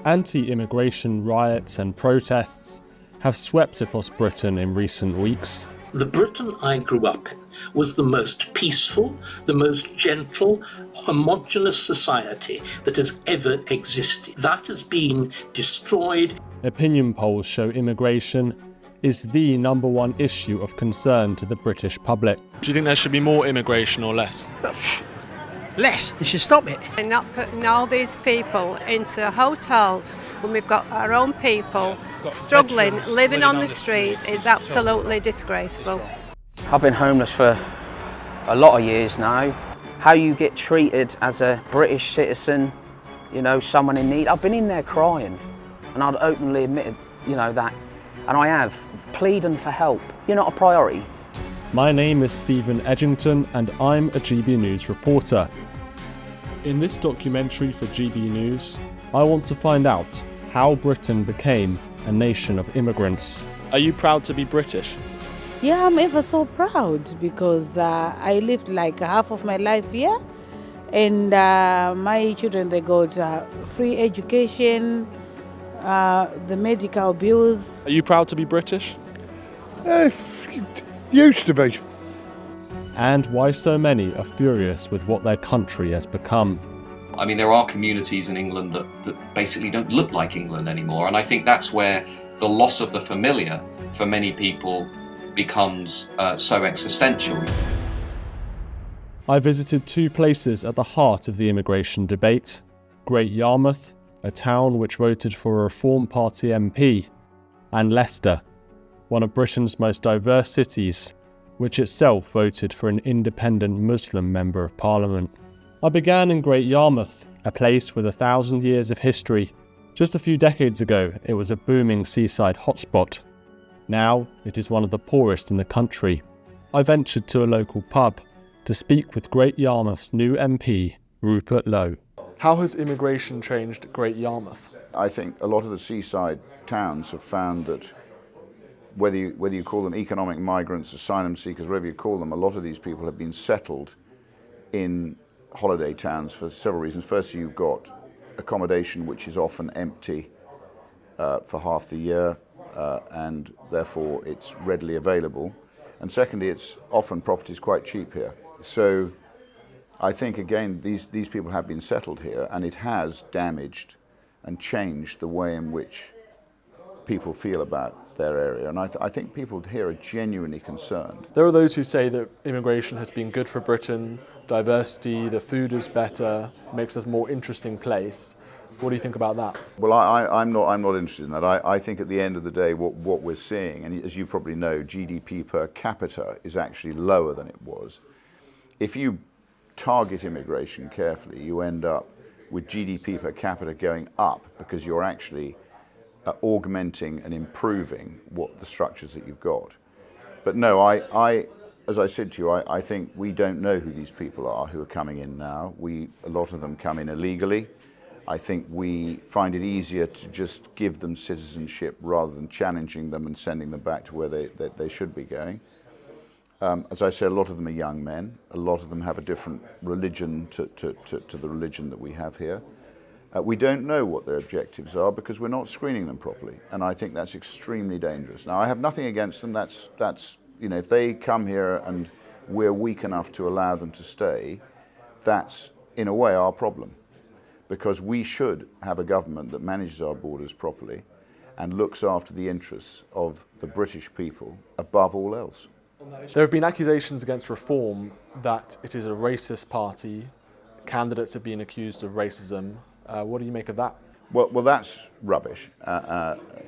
Anti-immigration riots and protests have swept across Britain in recent weeks. The Britain I grew up in was the most peaceful, the most gentle, homogenous society that has ever existed. That has been destroyed. Opinion polls show immigration is the number one issue of concern to the British public. Do you think there should be more immigration or less? Less. You should stop it. And not putting all these people into hotels when we've got our own people struggling, living on the streets is absolutely disgraceful. I've been homeless for a lot of years now. How you get treated as a British citizen, you know, someone in need. I've been in there crying, and I'd openly admitted, you know, that. And I have, pleading for help. You're not a priority. My name is Stephen Edgington and I'm a GB News reporter. In this documentary for GB News, I want to find out how Britain became a nation of immigrants. Are you proud to be British? Yeah, I'm ever so proud because I lived like half of my life here, and my children, they got free education, the medical bills. Are you proud to be British? Used to be. And why so many are furious with what their country has become. I mean, there are communities in England that basically don't look like England anymore, and I think that's where the loss of the familiar for many people becomes so existential. I visited two places at the heart of the immigration debate: Great Yarmouth, a town which voted for a Reform Party MP, and Leicester, one of Britain's most diverse cities, which itself voted for an independent Muslim Member of Parliament. I began in Great Yarmouth, a place with 1,000 years of history. Just a few decades ago, it was a booming seaside hotspot. Now, it is one of the poorest in the country. I ventured to a local pub to speak with Great Yarmouth's new MP, Rupert Lowe. How has immigration changed Great Yarmouth? I think a lot of the seaside towns have found that whether you call them economic migrants, asylum seekers, whatever you call them, a lot of these people have been settled in holiday towns for several reasons. First, you've got accommodation which is often empty for half the year, and therefore it's readily available. And secondly, it's often properties quite cheap here. So I think, again, these people have been settled here, and it has damaged and changed the way in which people feel about their area, and I think people here are genuinely concerned. There are those who say that immigration has been good for Britain, diversity, the food is better, makes us a more interesting place. What do you think about that? Well, I'm not interested in that. I think at the end of the day, what we're seeing, and as you probably know, GDP per capita is actually lower than it was. If you target immigration carefully, you end up with GDP per capita going up because you're actually augmenting and improving what the structures that you've got. But no, as I said to you, I think we don't know who these people are who are coming in now. A lot of them come in illegally. I think we find it easier to just give them citizenship rather than challenging them and sending them back to where they should be going. As I say, a lot of them are young men. A lot of them have a different religion to the religion that we have here. We don't know what their objectives are because we're not screening them properly, and I think that's extremely dangerous. Now, I have nothing against them. That's you know, if they come here and we're weak enough to allow them to stay, that's in a way our problem, because we should have a government that manages our borders properly and looks after the interests of the British people above all else. There have been accusations against Reform that it is a racist party. Candidates have been accused of racism. What do you make of that? Well, that's rubbish,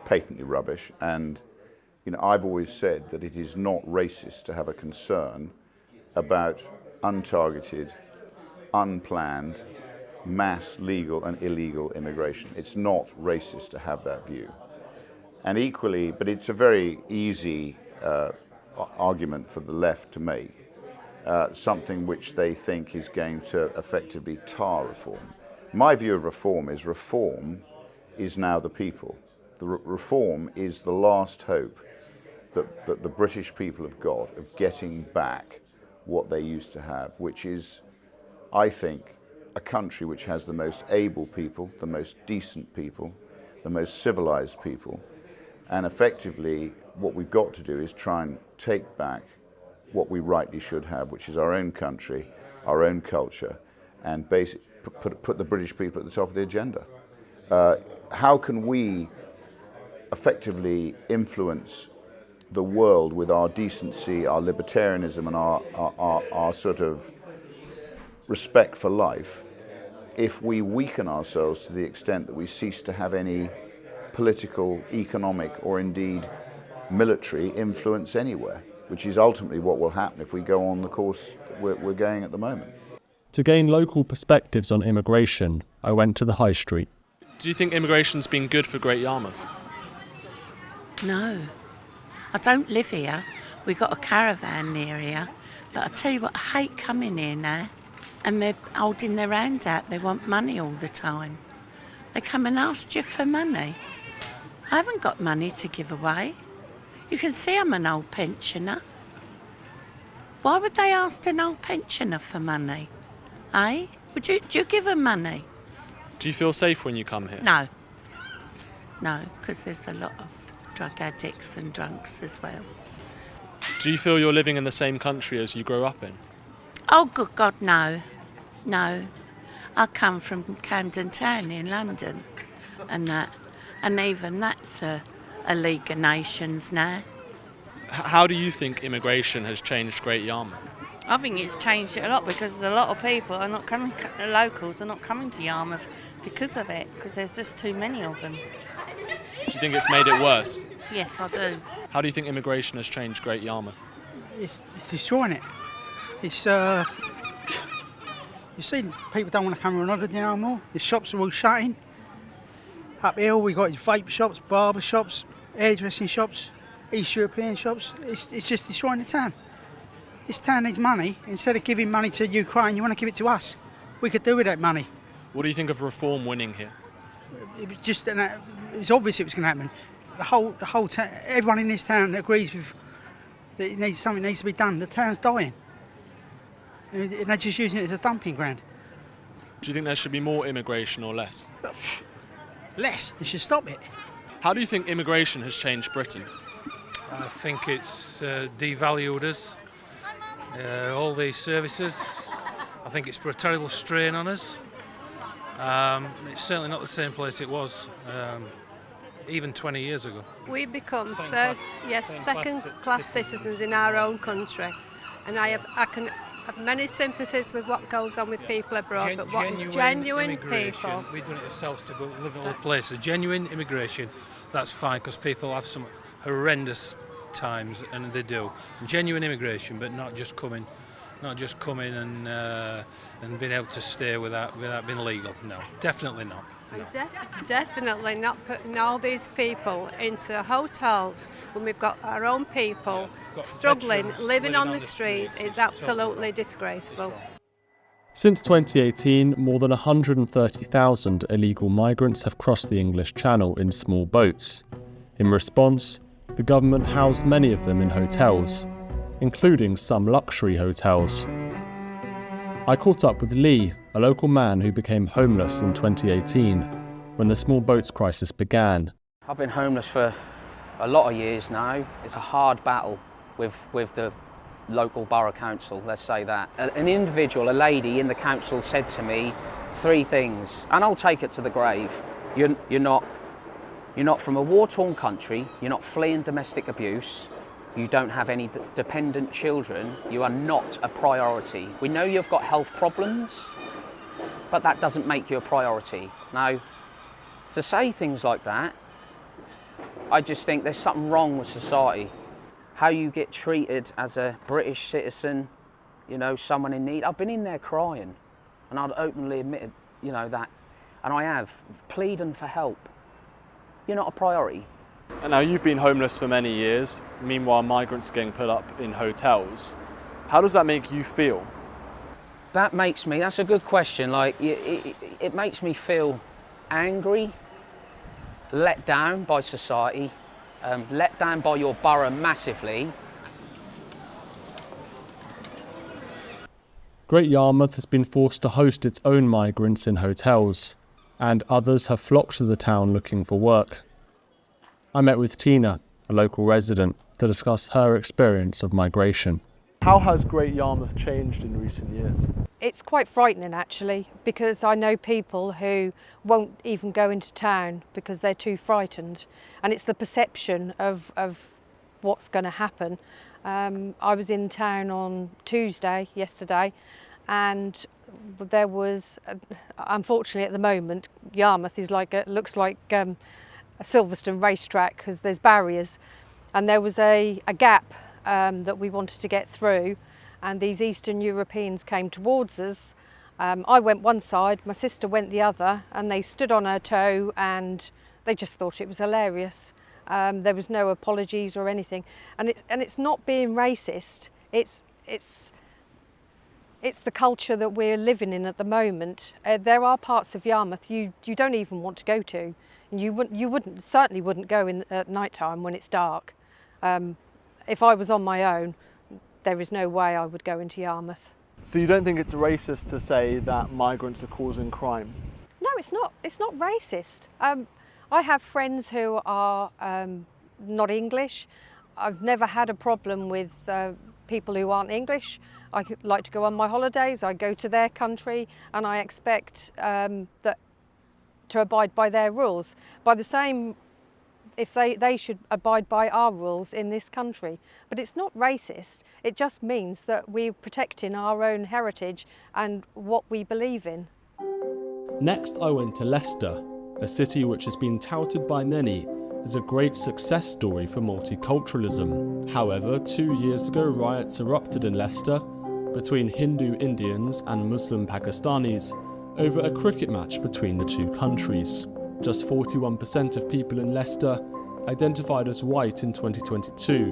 patently rubbish. And you know, I've always said that it is not racist to have a concern about untargeted, unplanned, mass legal and illegal immigration. It's not racist to have that view. And equally, but it's a very easy argument for the left to make, something which they think is going to effectively tar reform. My view of reform is now the people. The reform is the last hope that the British people have got of getting back what they used to have, which is, I think, a country which has the most able people, the most decent people, the most civilized people. And effectively, what we've got to do is try and take back what we rightly should have, which is our own country, our own culture, and put the British people at the top of the agenda. How can we effectively influence the world with our decency, our libertarianism, and our sort of respect for life if we weaken ourselves to the extent that we cease to have any political, economic, or indeed military influence anywhere, which is ultimately what will happen if we go on the course we're going at the moment. To gain local perspectives on immigration, I went to the High Street. Do you think immigration's been good for Great Yarmouth? No. I don't live here. We've got a caravan near here. But I tell you what, I hate coming here now. And they're holding their hand out. They want money all the time. They come and ask you for money. I haven't got money to give away. You can see I'm an old pensioner. Why would they ask an old pensioner for money? Eh? Do you give them money? Do you feel safe when you come here? No. No, because there's a lot of drug addicts and drunks as well. Do you feel you're living in the same country as you grew up in? Oh, good God, no. No. I come from Camden Town in London and that. And even that's a League of Nations now. How do you think immigration has changed Great Yarmouth? I think it's changed it a lot because a lot of people are not coming, locals are not coming to Yarmouth because of it, because there's just too many of them. Do you think it's made it worse? Yes, I do. How do you think immigration has changed Great Yarmouth? It's destroying it. It's you see, people don't want to come on holiday no more. The shops are all shutting. Up here, we got vape shops, barber shops, hairdressing shops, East European shops. It's just destroying the town. This town needs money. Instead of giving money to Ukraine, you want to give it to us. We could do with that money. What do you think of reform winning here? It was just, it was obvious it was going to happen. The whole town, everyone in this town agrees with that something needs to be done. The town's dying. And they're just using it as a dumping ground. Do you think there should be more immigration or less? Less. They should stop it. How do you think immigration has changed Britain? I think it's devalued us. All these services. I think it's put a terrible strain on us. It's certainly not the same place it was even 20 years ago. We become second-class citizens in our own country, and I can have many sympathies with what goes on with people abroad, but what is genuine people... We've done it ourselves to go live in other places. Genuine immigration, that's fine, because people have some horrendous times, and they do. And genuine immigration, but not just coming and being able to stay without being legal. No, definitely not. No. Definitely not putting all these people into hotels when we've got our own people struggling, living on the streets. It's absolutely disgraceful. Since 2018, more than 130,000 illegal migrants have crossed the English Channel in small boats. In response, the government housed many of them in hotels, including some luxury hotels. I caught up with Lee, a local man who became homeless in 2018, when the small boats crisis began. I've been homeless for a lot of years now. It's a hard battle with the local borough council, let's say that. An individual, a lady in the council said to me 3 things, and I'll take it to the grave. You're not from a war-torn country, you're not fleeing domestic abuse, you don't have any dependent children, you are not a priority. We know you've got health problems, but that doesn't make you a priority. Now, to say things like that, I just think there's something wrong with society. How you get treated as a British citizen, someone in need. I've been in there crying, and I'd openly admit, that, and I have, pleading for help. You're not a priority. And now you've been homeless for many years, meanwhile migrants are getting put up in hotels. How does that make you feel? That's a good question. It makes me feel angry, let down by society, let down by your borough massively. Great Yarmouth has been forced to host its own migrants in hotels, and others have flocked to the town looking for work. I met with Tina, a local resident, to discuss her experience of migration. How has Great Yarmouth changed in recent years? It's quite frightening actually, because I know people who won't even go into town because they're too frightened, and it's the perception of what's going to happen. I was in town on Tuesday, yesterday, and there was, unfortunately at the moment, Yarmouth is looks like a Silverstone racetrack because there's barriers, and there was a gap that we wanted to get through, and these Eastern Europeans came towards us. I went one side, my sister went the other, and they stood on her toe and they just thought it was hilarious. There was no apologies or anything, and it's not being racist. It's the culture that we're living in at the moment. There are parts of Yarmouth you don't even want to go to, and you certainly wouldn't go in at night time when it's dark. If I was on my own, there is no way I would go into Yarmouth. So you don't think it's racist to say that migrants are causing crime? No, it's not. It's not racist. I have friends who are not English. I've never had a problem with people who aren't English. I like to go on my holidays. I go to their country, and I expect that to abide by their rules. By the same, if they should abide by our rules in this country. But it's not racist. It just means that we're protecting our own heritage and what we believe in. Next, I went to Leicester, a city which has been touted by many as a great success story for multiculturalism. However, 2 years ago, riots erupted in Leicester between Hindu Indians and Muslim Pakistanis over a cricket match between the two countries. Just 41% of people in Leicester identified as white in 2022,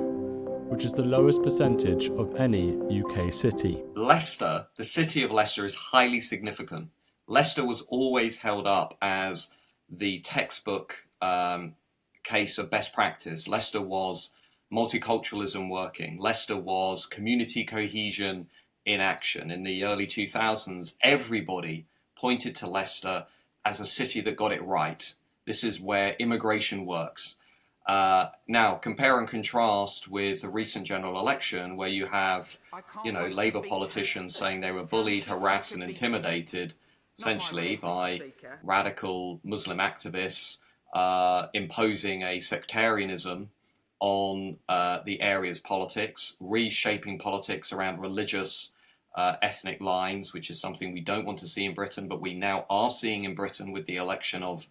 which is the lowest percentage of any UK city. Leicester, the city of Leicester, is highly significant. Leicester was always held up as the textbook case of best practice. Leicester was multiculturalism working. Leicester was community cohesion in action. In the early 2000s, everybody pointed to Leicester as a city that got it right. This is where immigration works. Now, compare and contrast with the recent general election, where you have, Labour politicians saying they were bullied, harassed and intimidated, essentially by radical Muslim activists imposing a sectarianism on the area's politics, reshaping politics around religious ethnic lines, which is something we don't want to see in Britain, but we now are seeing in Britain with the election of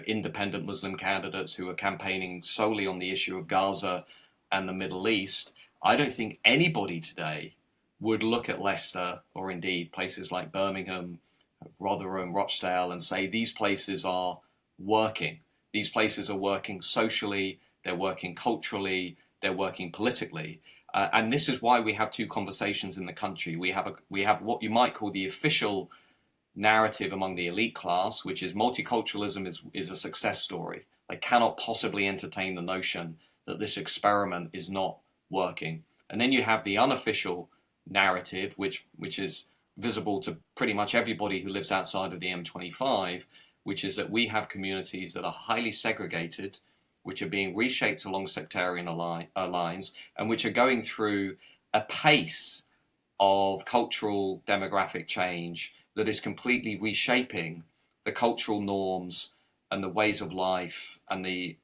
independent Muslim candidates who are campaigning solely on the issue of Gaza and the Middle East. I don't think anybody today would look at Leicester, or indeed places like Birmingham, Rotherham, Rochdale, and say these places are working. These places are working socially, they're working culturally, they're working politically. And this is why we have two conversations in the country. We have what you might call the official narrative among the elite class, which is multiculturalism is a success story. They cannot possibly entertain the notion that this experiment is not working. And then you have the unofficial narrative, which is visible to pretty much everybody who lives outside of the M25, which is that we have communities that are highly segregated, which are being reshaped along sectarian lines, and which are going through a pace of cultural demographic change that is completely reshaping the cultural norms and the ways of life and the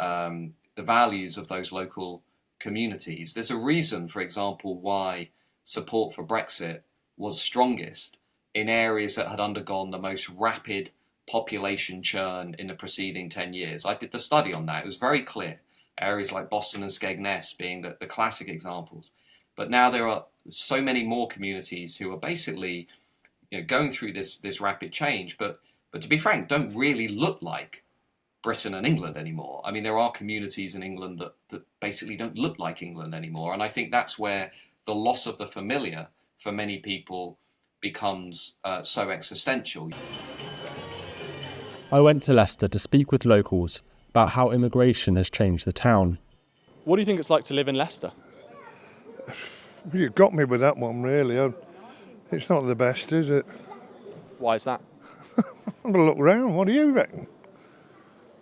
values of those local communities. There's a reason, for example, why support for Brexit was strongest in areas that had undergone the most rapid population churn in the preceding 10 years. I did the study on that. It was very clear. Areas like Boston and Skegness being the classic examples. But now there are so many more communities who are basically going through this rapid change, but to be frank, don't really look like Britain and England anymore. I mean, there are communities in England that basically don't look like England anymore. And I think that's where the loss of the familiar for many people becomes so existential. I went to Leicester to speak with locals about how immigration has changed the town. What do you think it's like to live in Leicester? You got me with that one, really. It's not the best, is it? Why is that? Have a look round. What do you reckon?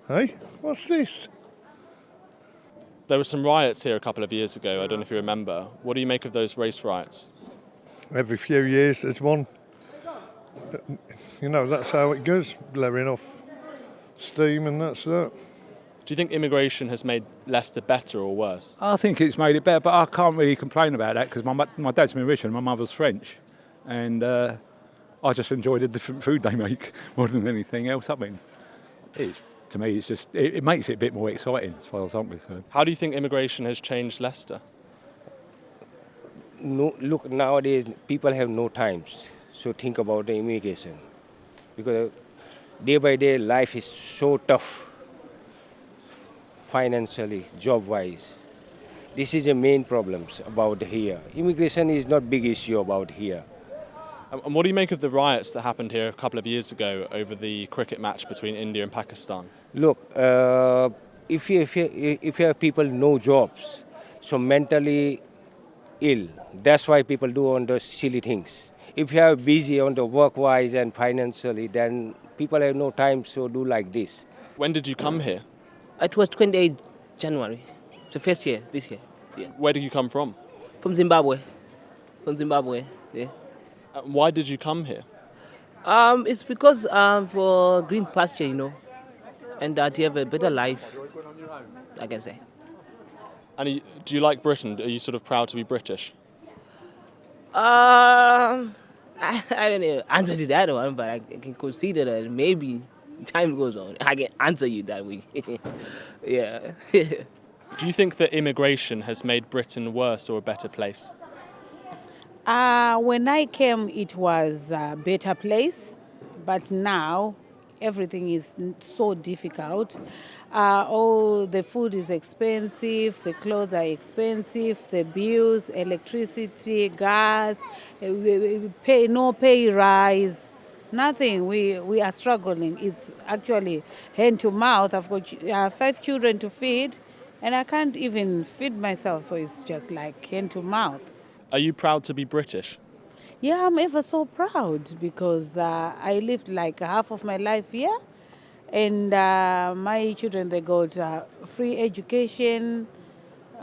Hey, what's this? There were some riots here a couple of years ago. I don't know if you remember. What do you make of those race riots? Every few years there's one. You know, that's how it goes, blaring off steam and that's that. Do you think immigration has made Leicester better or worse? I think it's made it better, but I can't really complain about that because my dad's Mauritian, my mother's French, and I just enjoy the different food they make more than anything else. I mean, to me, it's just it makes it a bit more exciting as far as I'm concerned. How do you think immigration has changed Leicester? No, look, nowadays people have no times to think about the immigration because day by day life is so tough. Financially, job-wise. This is the main problems about here. Immigration is not big issue about here. And what do you make of the riots that happened here a couple of years ago over the cricket match between India and Pakistan? Look, if you have people no jobs, so mentally ill, that's why people do on those silly things. If you are busy on the work-wise and financially, then people have no time to do like this. When did you come here? It was 28 January, the first year, this year. Yeah. Where did you come from? From Zimbabwe. From Zimbabwe, yeah. Why did you come here? It's because for green pasture, you know, and that you have a better life, I can say. And do you like Britain? Are you sort of proud to be British? I don't know, answer to that one, but I can consider that maybe time goes on, I can answer you that way. Yeah. Do you think that immigration has made Britain worse or a better place? When I came, it was a better place, but now everything is so difficult. The food is expensive, the clothes are expensive, the bills, electricity, gas, no pay rise. Nothing. We are struggling. It's actually hand to mouth. I've got 5 children to feed, and I can't even feed myself. So it's just like hand to mouth. Are you proud to be British? Yeah, I'm ever so proud because I lived like half of my life here, and my children, they got free education,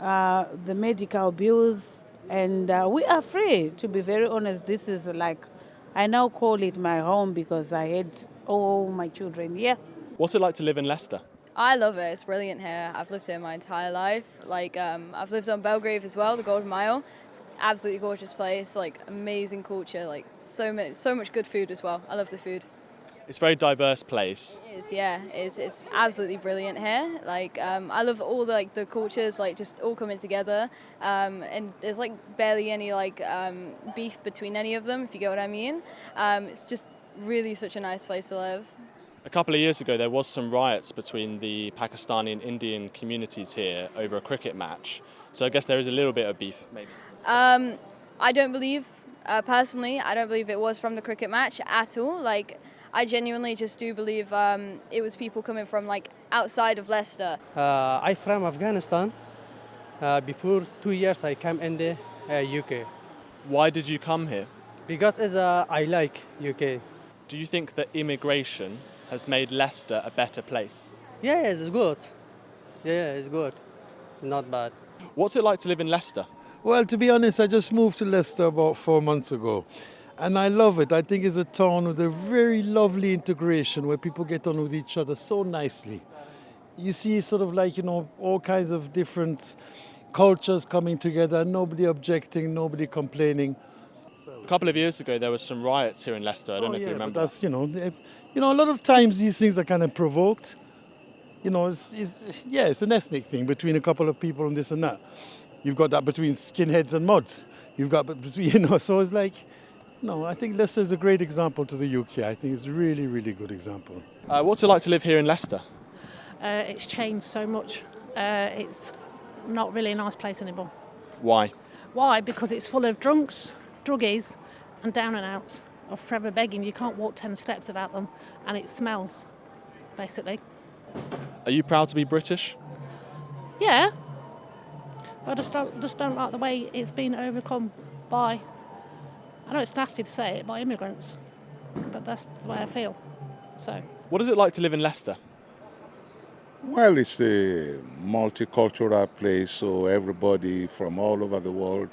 the medical bills, and we are free. To be very honest, this is like, I now call it my home because I had all my children here. What's it like to live in Leicester? I love it. It's brilliant here. I've lived here my entire life. Like, I've lived on Belgrave as well, the Golden Mile. It's an absolutely gorgeous place. Like, amazing culture. Like, so much good food as well. I love the food. It's a very diverse place. It is, yeah. It's absolutely brilliant here. Like, I love all the cultures, like, just all coming together. And there's like barely any beef between any of them, if you get what I mean. It's just really such a nice place to live. A couple of years ago, there was some riots between the Pakistani and Indian communities here over a cricket match. So I guess there is a little bit of beef, maybe. I don't believe, personally, I don't believe it was from the cricket match at all. Like, I genuinely just do believe it was people coming from like outside of Leicester. I'm from Afghanistan. Before 2 years, I came in the UK. Why did you come here? Because I like UK. Do you think that immigration has made Leicester a better place? Yeah, it's good. Yeah, it's good. Not bad. What's it like to live in Leicester? Well, to be honest, I just moved to Leicester about 4 months ago. And I love it. I think it's a town with a very lovely integration where people get on with each other so nicely. You see sort of like, all kinds of different cultures coming together, nobody objecting, nobody complaining. A couple of years ago, there were some riots here in Leicester. I don't know if you remember. That's, a lot of times these things are kind of provoked. It's an ethnic thing between a couple of people and this and that. You've got that between skinheads and mods. You've got between, so it's like, no, I think Leicester is a great example to the UK. I think it's a really, really good example. What's it like to live here in Leicester? It's changed so much. It's not really a nice place anymore. Why? Why? Because it's full of drunks, druggies and down and outs are forever begging. You can't walk 10 steps without them, and it smells, basically. Are you proud to be British? Yeah. I just don't like the way it's been overcome by, I know it's nasty to say it, by immigrants, but that's the way I feel. So. What is it like to live in Leicester? Well, it's a multicultural place, so everybody from all over the world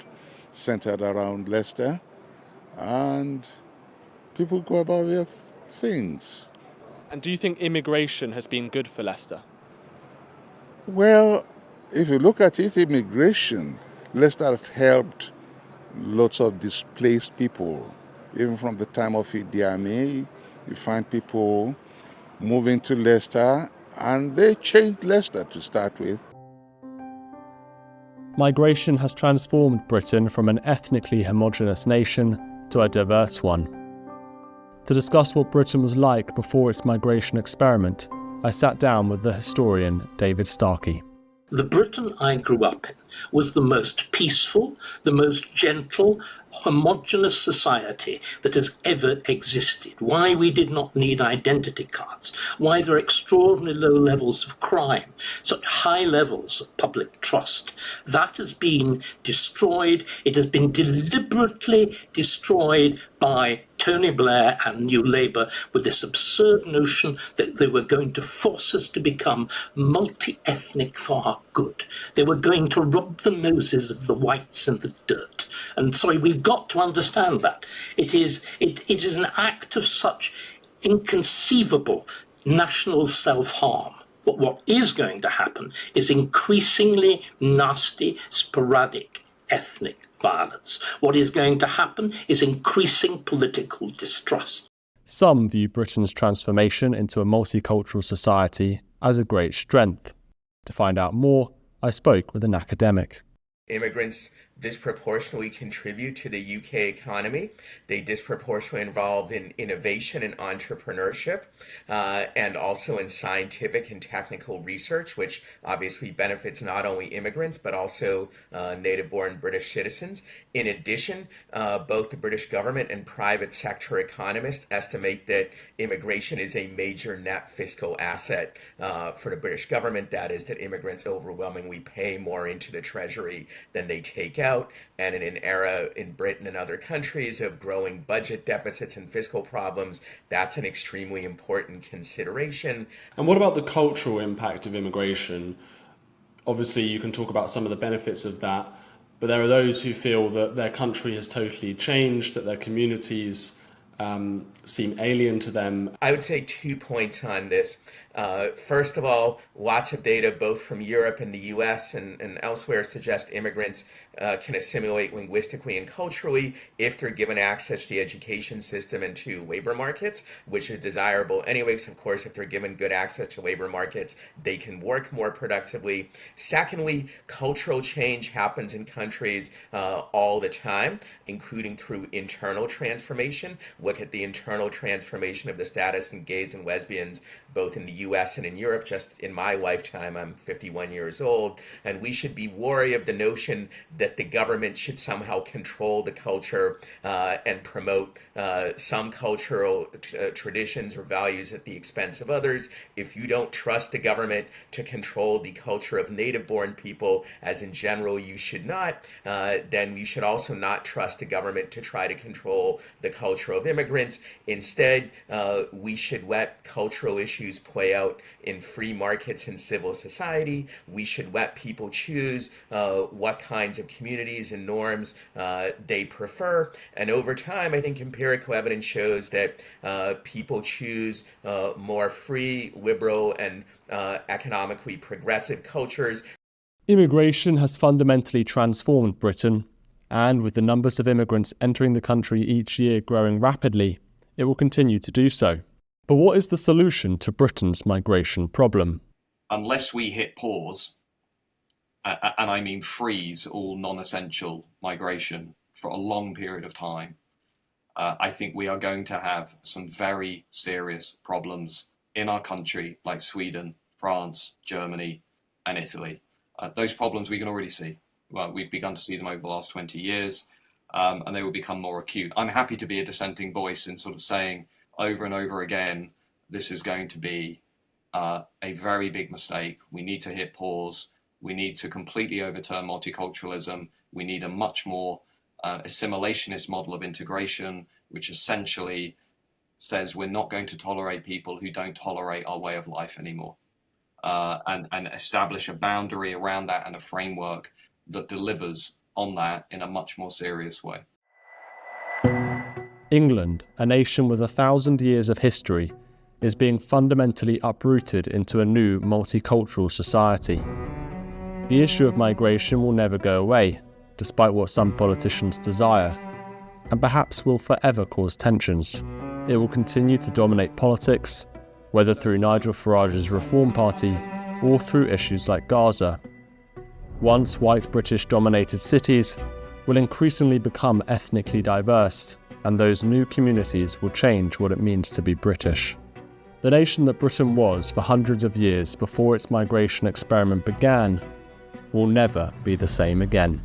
centered around Leicester, and people go about their things. And do you think immigration has been good for Leicester? Well, if you look at it, immigration, Leicester has helped lots of displaced people. Even from the time of Idi Amin, you find people moving to Leicester, and they changed Leicester to start with. Migration has transformed Britain from an ethnically homogenous nation to a diverse one. To discuss what Britain was like before its migration experiment, I sat down with the historian David Starkey. The Britain I grew up in was the most peaceful, the most gentle, homogeneous society that has ever existed. Why we did not need identity cards, why there are extraordinarily low levels of crime, such high levels of public trust. That has been destroyed. It has been deliberately destroyed by Tony Blair and New Labour with this absurd notion that they were going to force us to become multi-ethnic for our good. They were going to rub the noses of the whites in the dirt. And sorry, we've got to understand that. It is an act of such inconceivable national self-harm. But what is going to happen is increasingly nasty, sporadic ethnic violence. What is going to happen is increasing political distrust. Some view Britain's transformation into a multicultural society as a great strength. To find out more, I spoke with an academic. Immigrants disproportionately contribute to the UK economy. They disproportionately involved in innovation and entrepreneurship, and also in scientific and technical research, which obviously benefits not only immigrants, but also native-born British citizens. In addition, both the British government and private sector economists estimate that immigration is a major net fiscal asset for the British government. That is, that immigrants overwhelmingly pay more into the treasury than they take out. And in an era in Britain and other countries of growing budget deficits and fiscal problems, that's an extremely important consideration. And what about the cultural impact of immigration? Obviously, you can talk about some of the benefits of that, but there are those who feel that their country has totally changed, that their communities seem alien to them. I would say 2 points on this. First of all, lots of data both from Europe and the US and elsewhere suggest immigrants can assimilate linguistically and culturally if they're given access to the education system and to labor markets, which is desirable anyways. Of course, if they're given good access to labor markets, they can work more productively. Secondly, cultural change happens in countries all the time, including through internal transformation. Look at the internal transformation of the status of gays and lesbians, both in the US and in Europe. Just in my lifetime, I'm 51 years old, and we should be wary of the notion that the government should somehow control the culture and promote some cultural traditions or values at the expense of others. If you don't trust the government to control the culture of native-born people, as in general you should not, then you should also not trust the government to try to control the culture of immigrants. Instead, we should let cultural issues play out in free markets and civil society. We should let people choose what kinds of communities and norms they prefer. And over time, I think empirical evidence shows that people choose more free, liberal, and economically progressive cultures. Immigration has fundamentally transformed Britain, and with the numbers of immigrants entering the country each year growing rapidly, it will continue to do so. But what is the solution to Britain's migration problem? Unless we hit pause, and I mean freeze all non-essential migration for a long period of time, I think we are going to have some very serious problems in our country, like Sweden, France, Germany, and Italy. Those problems we can already see. Well, we've begun to see them over the last 20 years, and they will become more acute. I'm happy to be a dissenting voice in sort of saying over and over again, this is going to be a very big mistake. We need to hit pause. We need to completely overturn multiculturalism. We need a much more assimilationist model of integration, which essentially says we're not going to tolerate people who don't tolerate our way of life anymore, and establish a boundary around that and a framework that delivers on that in a much more serious way. England, a nation with 1,000 years of history, is being fundamentally uprooted into a new multicultural society. The issue of migration will never go away, despite what some politicians desire, and perhaps will forever cause tensions. It will continue to dominate politics, whether through Nigel Farage's Reform Party or through issues like Gaza. Once white British-dominated cities will increasingly become ethnically diverse, and those new communities will change what it means to be British. The nation that Britain was for hundreds of years before its migration experiment began will never be the same again.